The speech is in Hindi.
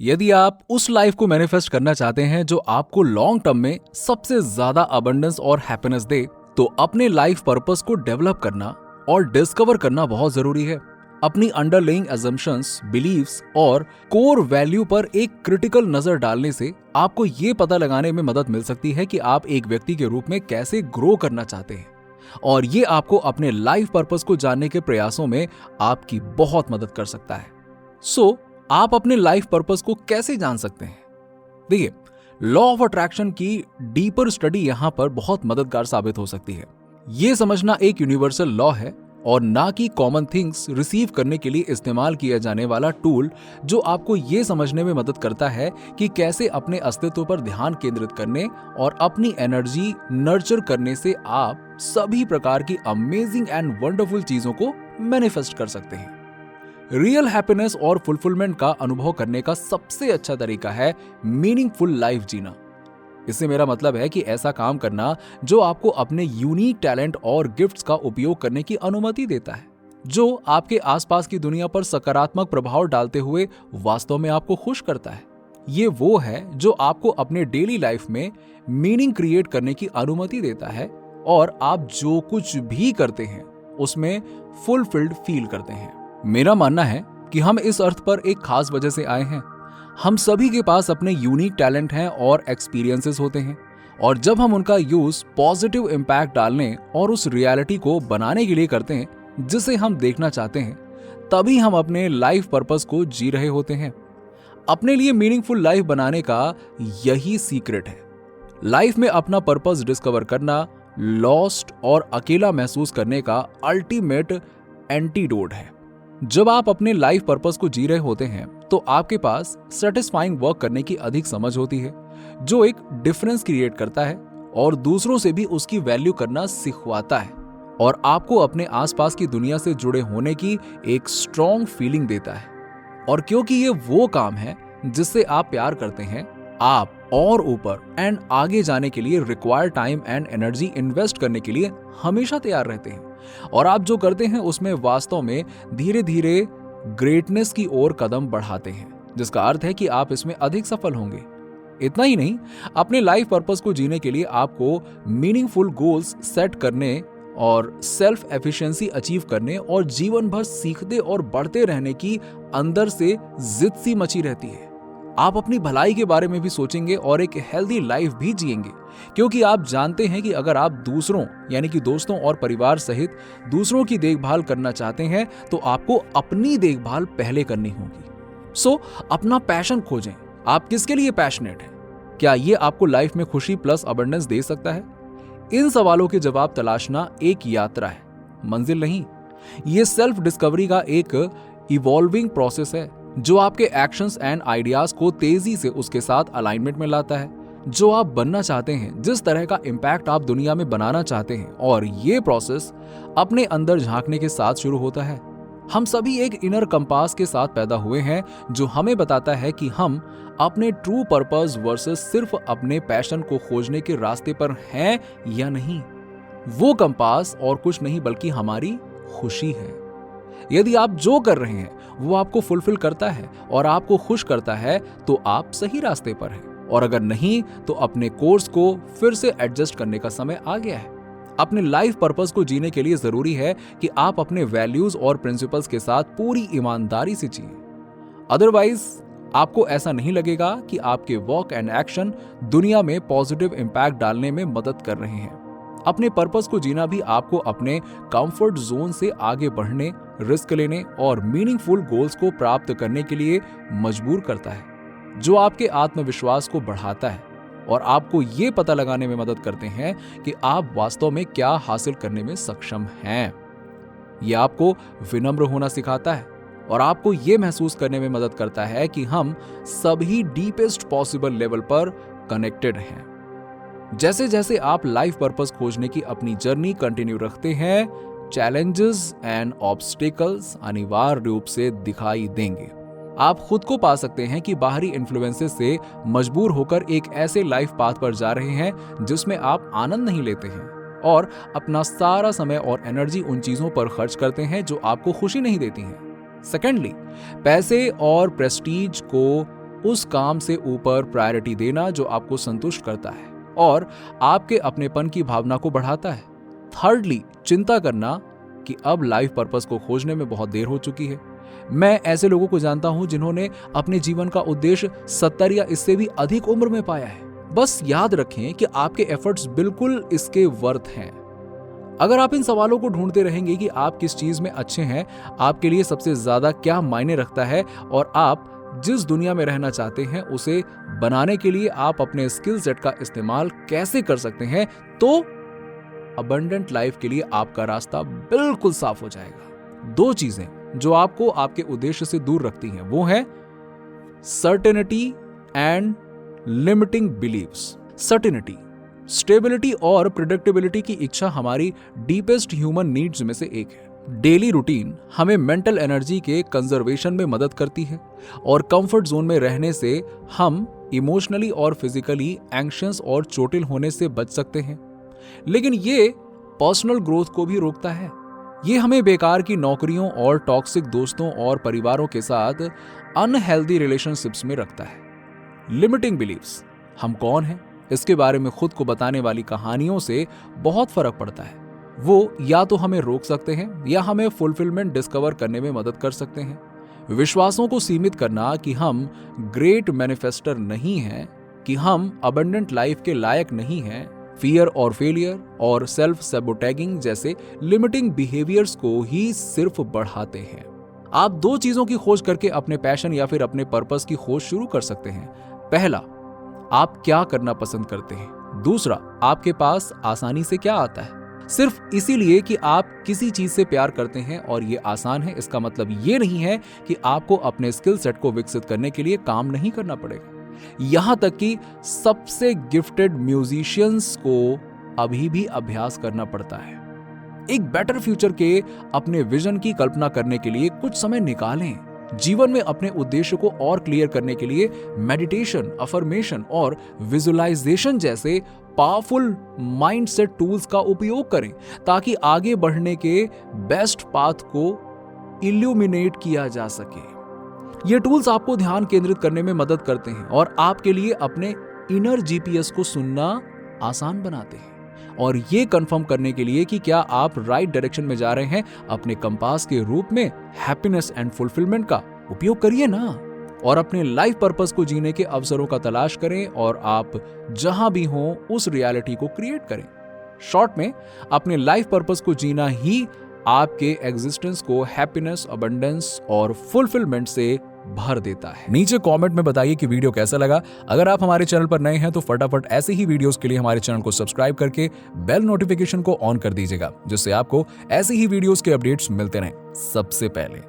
यदि आप उस लाइफ को मैनिफेस्ट करना चाहते हैं जो आपको लॉन्ग टर्म में सबसे ज्यादा अबंडेंस और हैप्पीनेस दे, तो अपने लाइफ पर्पस को डेवलप करना और डिस्कवर करना बहुत जरूरी है। अपनी अंडरलाइंग असम्पशंस, बिलीव्स और कोर वैल्यू पर एक क्रिटिकल नजर डालने से आपको ये पता लगाने में मदद मिल सकती है कि आप एक व्यक्ति के रूप में कैसे ग्रो करना चाहते हैं, और ये आपको अपने लाइफ पर्पस को जानने के प्रयासों में आपकी बहुत मदद कर सकता है। आप अपने लाइफ पर्पस को कैसे जान सकते हैं? देखिए, लॉ ऑफ अट्रैक्शन की डीपर स्टडी यहां पर बहुत मददगार साबित हो सकती है। यह समझना एक यूनिवर्सल लॉ है और ना कि कॉमन थिंग्स रिसीव करने के लिए इस्तेमाल किया जाने वाला टूल, जो आपको यह समझने में मदद करता है कि कैसे अपने अस्तित्व पर ध्यान केंद्रित करने और अपनी एनर्जी नर्चर करने से आप सभी प्रकार की अमेजिंग एंड वंडरफुल चीजों को मैनिफेस्ट कर सकते हैं। रियल हैप्पीनेस और फुलफिलमेंट का अनुभव करने का सबसे अच्छा तरीका है मीनिंगफुल लाइफ जीना। इससे मेरा मतलब है कि ऐसा काम करना जो आपको अपने यूनिक टैलेंट और गिफ्ट्स का उपयोग करने की अनुमति देता है, जो आपके आसपास की दुनिया पर सकारात्मक प्रभाव डालते हुए वास्तव में आपको खुश करता है। ये वो है जो आपको अपने डेली लाइफ में मीनिंग क्रिएट करने की अनुमति देता है और आप जो कुछ भी करते हैं उसमें फुलफिल्ड फील करते हैं। मेरा मानना है कि हम इस अर्थ पर एक खास वजह से आए हैं। हम सभी के पास अपने यूनिक टैलेंट हैं और एक्सपीरियंसेस होते हैं, और जब हम उनका यूज पॉजिटिव इम्पैक्ट डालने और उस रियलिटी को बनाने के लिए करते हैं जिसे हम देखना चाहते हैं, तभी हम अपने लाइफ पर्पस को जी रहे होते हैं। अपने लिए मीनिंगफुल लाइफ बनाने का यही सीक्रेट है। लाइफ में अपना पर्पस डिस्कवर करना लॉस्ट और अकेला महसूस करने का अल्टीमेट एंटीडोट है। जब आप अपने लाइफ पर्पस को जी रहे होते हैं तो आपके पास सेटिस्फाइंग वर्क करने की अधिक समझ होती है, जो एक डिफरेंस क्रिएट करता है और दूसरों से भी उसकी वैल्यू करना सिखवाता है, और आपको अपने आसपास की दुनिया से जुड़े होने की एक स्ट्रॉन्ग फीलिंग देता है। और क्योंकि ये वो काम है जिससे आप प्यार करते हैं, आप और ऊपर एंड आगे जाने के लिए required time and energy invest करने के लिए हमेशा तैयार रहते हैं, और आप जो करते हैं उसमें वास्तव में धीरे धीरे ग्रेटनेस की ओर कदम बढ़ाते हैं, जिसका अर्थ है कि आप इसमें अधिक सफल होंगे। इतना ही नहीं, अपने लाइफ पर्पस को जीने के लिए आपको मीनिंगफुल गोल्स सेट करने और सेल्फ एफिशिएंसी अचीव करने और जीवन भर सीखते और बढ़ते रहने की अंदर से जिद सी मची रहती है। आप अपनी भलाई के बारे में भी सोचेंगे और एक हेल्दी लाइफ भी जिएंगे, क्योंकि आप जानते हैं कि अगर आप दूसरों यानी कि दोस्तों और परिवार सहित दूसरों की देखभाल करना चाहते हैं तो आपको अपनी देखभाल पहले करनी होगी। अपना पैशन खोजें। आप किसके लिए पैशनेट हैं? क्या ये आपको लाइफ में खुशी प्लस अबंडेंस दे सकता है? इन सवालों के जवाब तलाशना एक यात्रा है, मंजिल नहीं। ये सेल्फ डिस्कवरी का एक इवॉल्विंग प्रोसेस है जो आपके एक्शंस एंड आइडियाज को तेजी से उसके साथ अलाइनमेंट में लाता है, जो आप बनना चाहते हैं, जिस तरह का इम्पैक्ट आप दुनिया में बनाना चाहते हैं। और ये प्रोसेस अपने अंदर झांकने के साथ शुरू होता है। हम सभी एक इनर कंपास के साथ पैदा हुए हैं जो हमें बताता है कि हम अपने ट्रू पर्पस वर्सेस सिर्फ अपने पैशन को खोजने के रास्ते पर हैं या नहीं। वो कंपास और कुछ नहीं बल्कि हमारी खुशी है। यदि आप जो कर रहे हैं वो आपको फुलफिल करता है और आपको खुश करता है तो आप सही रास्ते पर हैं, और अगर नहीं तो अपने कोर्स को फिर से एडजस्ट करने का समय आ गया है। अपने लाइफ पर्पस को जीने के लिए जरूरी है कि आप अपने वैल्यूज और प्रिंसिपल्स के साथ पूरी ईमानदारी से जिएं। अदरवाइज आपको ऐसा नहीं लगेगा कि आपके वर्क एंड एक्शन दुनिया में पॉजिटिव इंपैक्ट डालने में मदद कर रहे हैं। अपने पर्पस को जीना भी आपको अपने कंफर्ट जोन से आगे बढ़ने, रिस्क लेने और मीनिंगफुल गोल्स को प्राप्त करने के लिए मजबूर करता है, जो आपके आत्मविश्वास को बढ़ाता है और आपको ये पता लगाने में मदद करते हैं कि आप वास्तव में क्या हासिल करने में सक्षम हैं। ये आपको विनम्र होना सिखाता है और आपको ये महसूस करने में मदद करता है कि हम सभी डीपेस्ट पॉसिबल लेवल पर कनेक्टेड हैं। जैसे जैसे आप लाइफ पर्पस खोजने की अपनी जर्नी कंटिन्यू रखते हैं, चैलेंजेस एंड ऑब्स्टिकल्स अनिवार्य रूप से दिखाई देंगे। आप खुद को पा सकते हैं कि बाहरी इन्फ्लुएंसेस से मजबूर होकर एक ऐसे लाइफ पाथ पर जा रहे हैं जिसमें आप आनंद नहीं लेते हैं और अपना सारा समय और एनर्जी उन चीजों पर खर्च करते हैं जो आपको खुशी नहीं देती हैं। सेकेंडली, पैसे और प्रेस्टीज को उस काम से ऊपर प्रायोरिटी देना जो आपको संतुष्ट करता है और आपके अपनेपन की भावना को बढ़ाता है। थर्डली, चिंता करना कि अब लाइफ पर्पस को खोजने में बहुत देर हो चुकी है। मैं ऐसे लोगों को जानता हूं जिन्होंने अपने जीवन का उद्देश्य 70 या इससे भी अधिक उम्र में पाया है। बस याद रखें कि आपके एफर्ट्स बिल्कुल इसके वर्थ हैं। अगर आप इन सवालों को ढूंढते रहेंगे कि आप किस चीज में अच्छे हैं, आपके लिए सबसे ज्यादा क्या मायने रखता है और आप जिस दुनिया में रहना चाहते हैं उसे बनाने के लिए आप अपने स्किल सेट का इस्तेमाल कैसे कर सकते हैं, तो अबंडेंट लाइफ के लिए आपका रास्ता बिल्कुल साफ हो जाएगा। 2 चीजें जो आपको आपके उद्देश्य से दूर रखती हैं वो है certainty and limiting beliefs. Certainty, stability और प्रिडिक्टेबिलिटी की इच्छा हमारी डीपेस्ट ह्यूमन नीड्स में से एक है। डेली रूटीन हमें मेंटल एनर्जी के कंजर्वेशन में मदद करती है और कंफर्ट जोन में रहने से हम इमोशनली और फिजिकली एंग्शियस और चोटिल होने से बच सकते हैं। लेकिन ये पर्सनल ग्रोथ को भी रोकता है। ये हमें बेकार की नौकरियों और टॉक्सिक दोस्तों और परिवारों के साथ अनहेल्दी रिलेशनशिप्स में रखता है। लिमिटिंग बिलीव्स, हम कौन हैं इसके बारे में खुद को बताने वाली कहानियों से बहुत फर्क पड़ता है। वो या तो हमें रोक सकते हैं या हमें फुलफिलमेंट डिस्कवर करने में मदद कर सकते हैं। विश्वासों को सीमित करना कि हम ग्रेट मैनिफेस्टर नहीं हैं, कि हम अबंडेंट लाइफ के लायक नहीं हैं, फियर और फेलियर और सेल्फ सैबोटैगिंग जैसे लिमिटिंग बिहेवियर्स को ही सिर्फ बढ़ाते हैं। आप 2 चीजों की खोज करके अपने पैशन या फिर अपने पर्पस की खोज शुरू कर सकते हैं। पहला, आप क्या करना पसंद करते हैं। दूसरा, आपके पास आसानी से क्या आता है। सिर्फ इसीलिए कि आप किसी चीज से प्यार करते हैं और ये आसान है, इसका मतलब ये नहीं है कि आपको अपने स्किल सेट को विकसित करने के लिए काम नहीं करना पड़ेगा। यहां तक कि सबसे गिफ्टेड म्यूजिशियंस को अभी भी अभ्यास करना पड़ता है। एक बेटर फ्यूचर के अपने विजन की कल्पना करने के लिए कुछ समय निकालें। जीवन में अपने उद्देश्य को और क्लियर करने के लिए मेडिटेशन, अफर्मेशन और विजुअलाइजेशन जैसे पावरफुल माइंडसेट टूल्स का उपयोग करें ताकि आगे बढ़ने के बेस्ट पाथ को इल्यूमिनेट किया जा सके। ये टूल्स आपको ध्यान केंद्रित करने में मदद करते हैं और आपके लिए अपने इनर जीपीएस को सुनना आसान बनाते हैं। और ये कंफर्म करने के लिए कि क्या आप राइट डायरेक्शन में जा रहे हैं, अपने कंपास के रूप में हैप्पीनेस एंड फुलफिलमेंट का उपयोग करिए ना, और अपने लाइफ पर्पस को जीने के अवसरों का तलाश करें और आप जहां भी हों उस रियलिटी को क्रिएट करें। शॉर्ट में, अपने लाइफ पर्पस को जीना ही आपके एग्जिस्टेंस को हैप्पीनेस, अबंडेंस और फुलफिलमेंट से भर देता है। नीचे कमेंट में बताइए कि वीडियो कैसा लगा। अगर आप हमारे चैनल पर नए हैं तो फटाफट ऐसे ही वीडियोस के लिए हमारे चैनल को सब्सक्राइब करके बेल नोटिफिकेशन को ऑन कर दीजिएगा, जिससे आपको ऐसे ही वीडियोस के अपडेट्स मिलते रहें सबसे पहले।